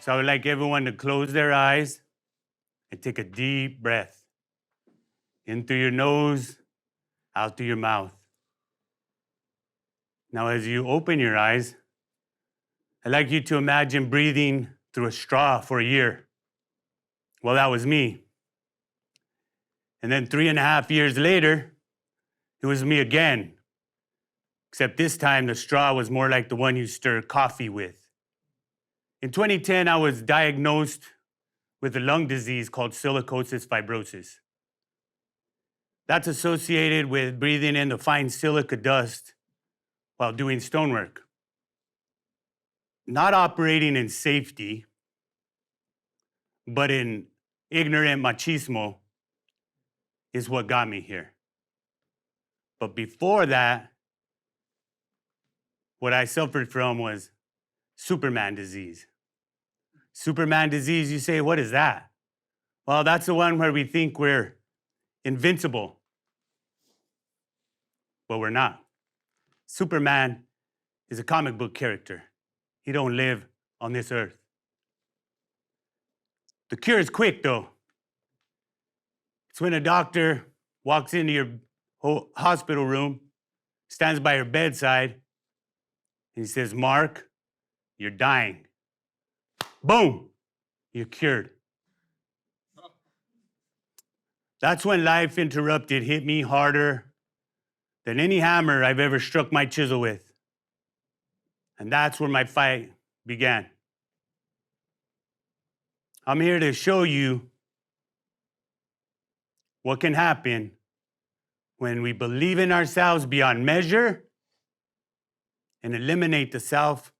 So I would like everyone to close their eyes and take a deep breath. In through your nose, out through your mouth. Now, as you open your eyes, I'd like you to imagine breathing through a straw for a year. Well, that was me. And then 3.5 years later, it was me again. Except this time, the straw was more like the one you stir coffee with. In 2010, I was diagnosed with a lung disease called silicosis fibrosis. That's associated with breathing in the fine silica dust while doing stonework. Not operating in safety, but in ignorant machismo is what got me here. But before that, what I suffered from was Superman disease. Superman disease, you say, what is that? Well, that's the one where we think we're invincible, but we're not. Superman is a comic book character. He don't live on this earth. The cure is quick, though. It's when a doctor walks into your hospital room, stands by your bedside, and he says, Mark, you're dying. Boom, you're cured. That's when life interrupted hit me harder than any hammer I've ever struck my chisel with. And that's where my fight began. I'm here to show you what can happen when we believe in ourselves beyond measure and eliminate the self-sabotage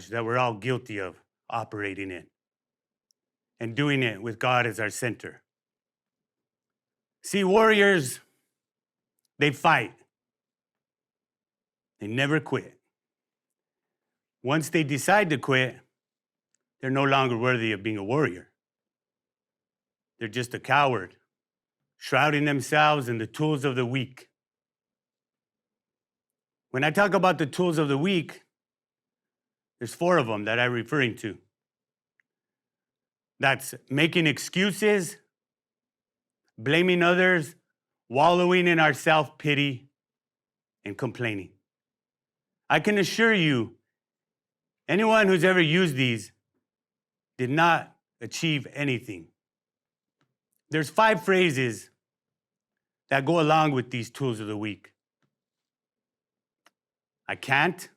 that we're all guilty of operating in and doing it with God as our center. See, warriors, they fight. They never quit. Once they decide to quit, they're no longer worthy of being a warrior. They're just a coward, shrouding themselves in the tools of the weak. When I talk about the tools of the weak, there's 4 of them that I'm referring to. That's making excuses, blaming others, wallowing in our self-pity, and complaining. I can assure you, anyone who's ever used these did not achieve anything. There's 5 phrases that go along with these tools of the weak. I can't,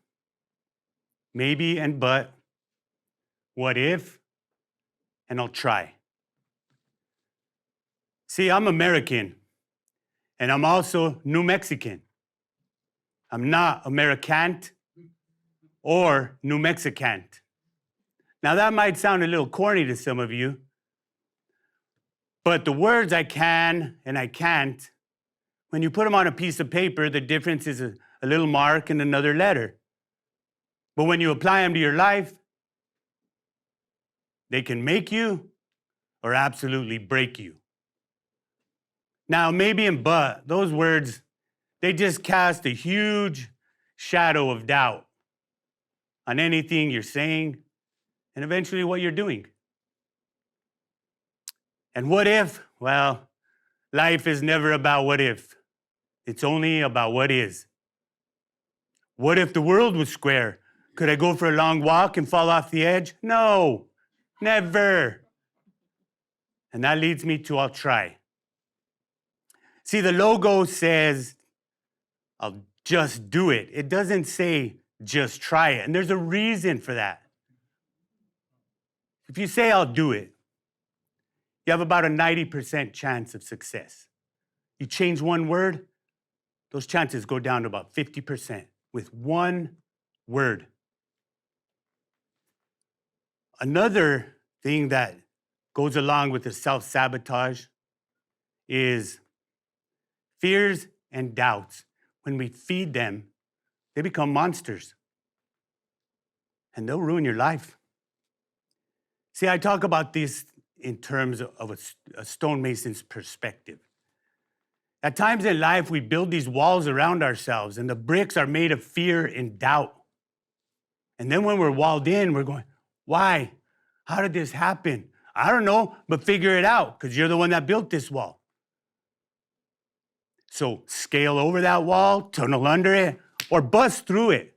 maybe and but, what if, and I'll try. See, I'm American, and I'm also New Mexican. I'm not Americant or New Mexicant. Now, that might sound a little corny to some of you, but the words I can and I can't, when you put them on a piece of paper, the difference is a little mark and another letter. But when you apply them to your life, they can make you or absolutely break you. Now, maybe and but, those words, they just cast a huge shadow of doubt on anything you're saying and eventually what you're doing. And what if? Well, life is never about what if. It's only about what is. What if the world was square? Could I go for a long walk and fall off the edge? No, never. And that leads me to I'll try. See, the logo says, I'll just do it. It doesn't say just try it. And there's a reason for that. If you say I'll do it, you have about a 90% chance of success. You change one word, those chances go down to about 50% with one word. Another thing that goes along with the self-sabotage is fears and doubts. When we feed them, they become monsters. And they'll ruin your life. See, I talk about this in terms of a stonemason's perspective. At times in life, we build these walls around ourselves, and the bricks are made of fear and doubt. And then when we're walled in, we're going, Why? How did this happen? I don't know, but figure it out because you're the one that built this wall. So scale over that wall, tunnel under it, or bust through it.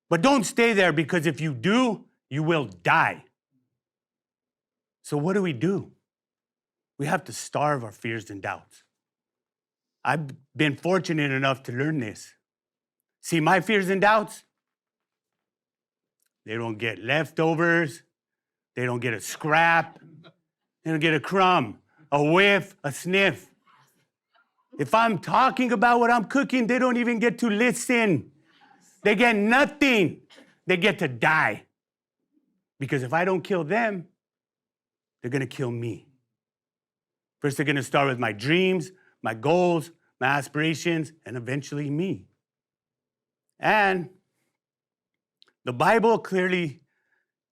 But don't stay there because if you do, you will die. So what do? We have to starve our fears and doubts. I've been fortunate enough to learn this. See, my fears and doubts, they don't get leftovers. They don't get a scrap. They don't get a crumb, a whiff, a sniff. If I'm talking about what I'm cooking, they don't even get to listen. They get nothing. They get to die. Because if I don't kill them, they're going to kill me. First, they're going to start with my dreams, my goals, my aspirations, and eventually me. And the Bible clearly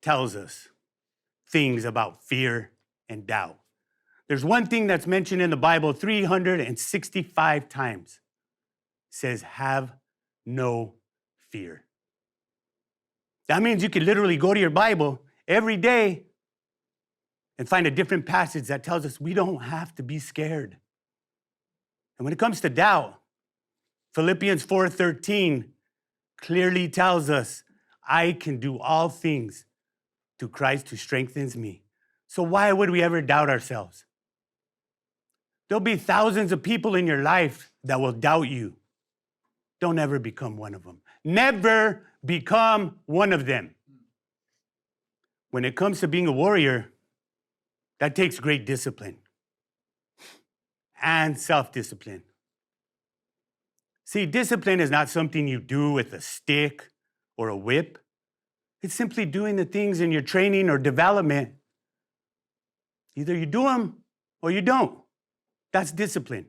tells us things about fear and doubt. There's one thing that's mentioned in the Bible 365 times. It says, have no fear. That means you could literally go to your Bible every day and find a different passage that tells us we don't have to be scared. And when it comes to doubt, Philippians 4:13 clearly tells us, I can do all things through Christ who strengthens me. So why would we ever doubt ourselves? There'll be thousands of people in your life that will doubt you. Don't ever become one of them. Never become one of them. When it comes to being a warrior, that takes great discipline and self-discipline. See, discipline is not something you do with a stick or a whip. It's simply doing the things in your training or development. Either you do them or you don't. That's discipline.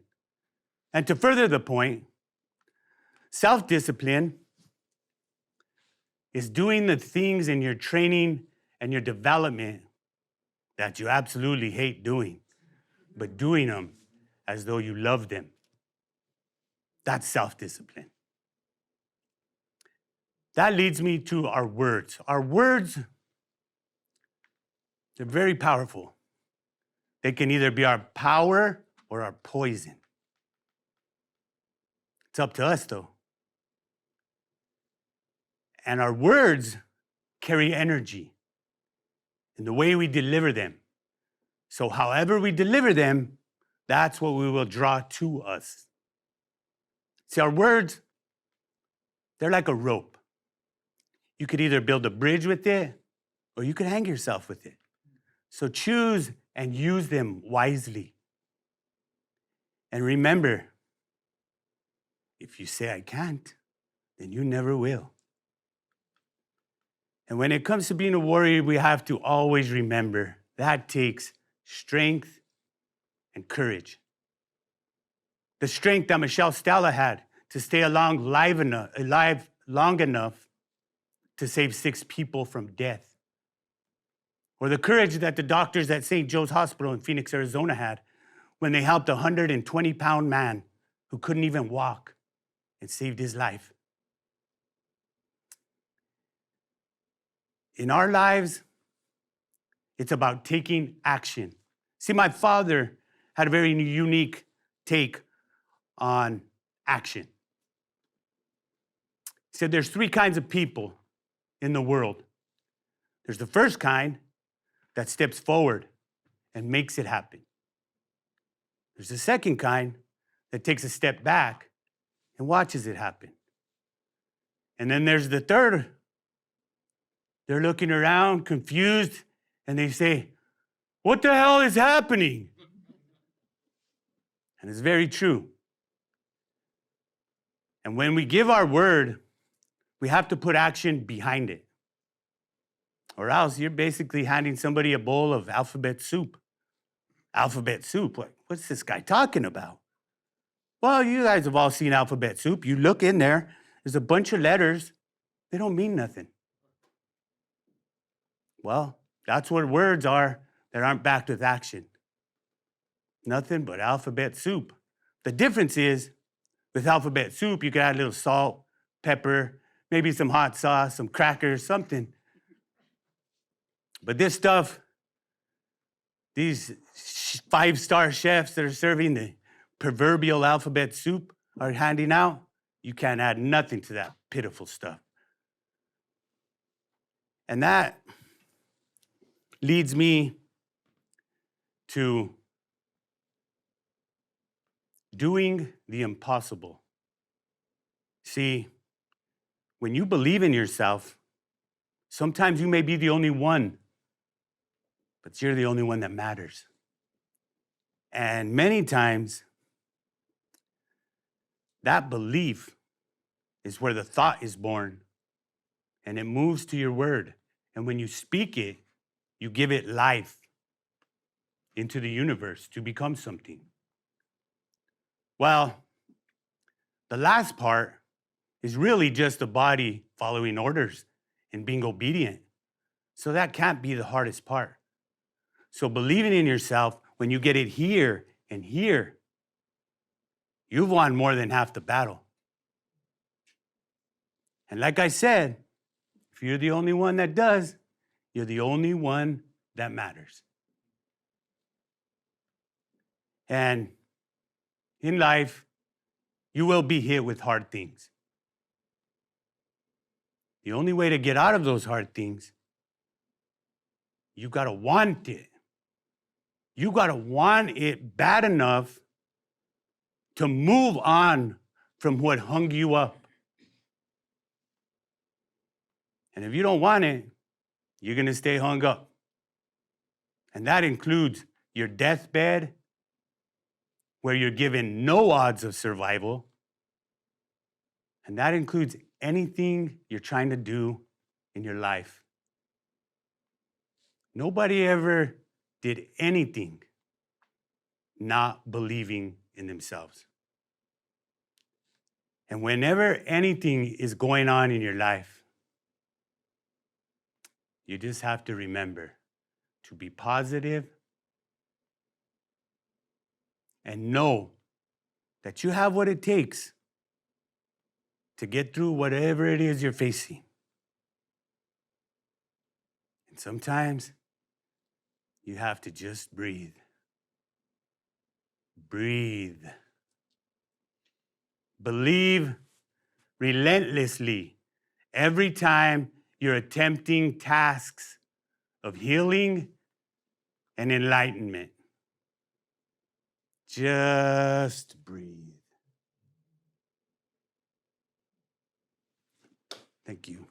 And to further the point, self-discipline is doing the things in your training and your development that you absolutely hate doing, but doing them as though you love them. That's self-discipline. That leads me to our words. Our words, they're very powerful. They can either be our power or our poison. It's up to us, though. And our words carry energy in the way we deliver them. So however we deliver them, that's what we will draw to us. See, our words, they're like a rope. You could either build a bridge with it or you could hang yourself with it. So choose and use them wisely. And remember, if you say I can't, then you never will. And when it comes to being a warrior, we have to always remember that takes strength and courage. The strength that Michelle Stella had to stay alive long enough to save 6 people from death. Or the courage that the doctors at St. Joe's Hospital in Phoenix, Arizona had when they helped a 120-pound man who couldn't even walk and saved his life. In our lives, it's about taking action. See, my father had a very unique take on action. He said there's 3 kinds of people in the world. There's the first kind that steps forward and makes it happen. There's the second kind that takes a step back and watches it happen. And then there's the third. They're looking around, confused, and they say, what the hell is happening? And it's very true. And when we give our word, we have to put action behind it. Or else you're basically handing somebody a bowl of alphabet soup. Alphabet soup? What's this guy talking about? Well, you guys have all seen alphabet soup. You look in there, there's a bunch of letters. They don't mean nothing. Well, that's what words are that aren't backed with action. Nothing but alphabet soup. The difference is, with alphabet soup, you can add a little salt, pepper, maybe some hot sauce, some crackers, something. But this stuff, these 5-star chefs that are serving the proverbial alphabet soup are handing out, you can't add nothing to that pitiful stuff. And that leads me to doing the impossible. See, when you believe in yourself, sometimes you may be the only one, but you're the only one that matters. And many times, that belief is where the thought is born, and it moves to your word. And when you speak it, you give it life into the universe to become something. Well, the last part is really just the body following orders and being obedient. So that can't be the hardest part. So believing in yourself, when you get it here and here, you've won more than half the battle. And like I said, if you're the only one that does, you're the only one that matters. And in life, you will be hit with hard things. The only way to get out of those hard things, you gotta want it. You gotta want it bad enough to move on from what hung you up. And if you don't want it, you're gonna stay hung up. And that includes your deathbed, where you're given no odds of survival. And that includes anything you're trying to do in your life. Nobody ever did anything not believing in themselves. And whenever anything is going on in your life, you just have to remember to be positive and know that you have what it takes to get through whatever it is you're facing. And sometimes you have to just breathe. Breathe. Believe relentlessly every time you're attempting tasks of healing and enlightenment. Just breathe. Thank you.